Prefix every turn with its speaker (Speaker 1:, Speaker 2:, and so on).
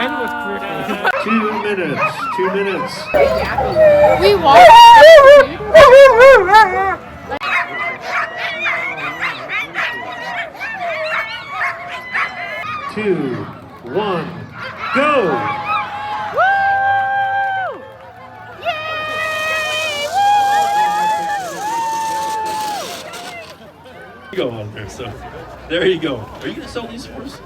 Speaker 1: Mine was creepy.
Speaker 2: 2 minutes. 2 minutes.
Speaker 3: We walked.
Speaker 2: 2, 1, go! Go on there, so there you go. Are you gonna sell these for us?